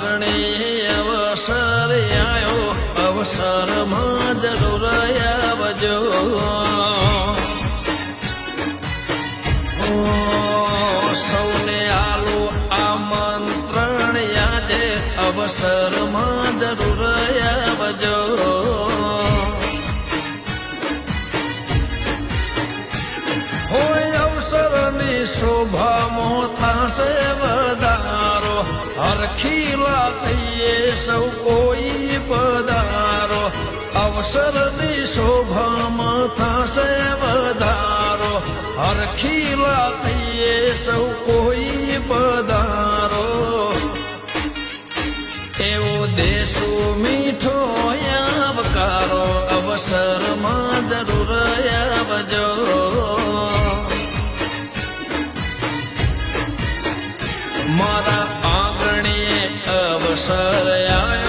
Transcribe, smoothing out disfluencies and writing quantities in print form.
आगणे अवसर आयो अवसर में जरूर आवजो सौने आलो आमंत्रण याजे अवसर में जरूर आवजो शोभा मोथा से वधारो हरखीला कहिए सौ कोई पधारो अवसर नी शोभा मोथा से वधारो हरखीला कहिए सौ कोई पधारो एवो देशो मीठो आवकारो अवसर में जरूर आवजो मारा आंगणे अवसर आयो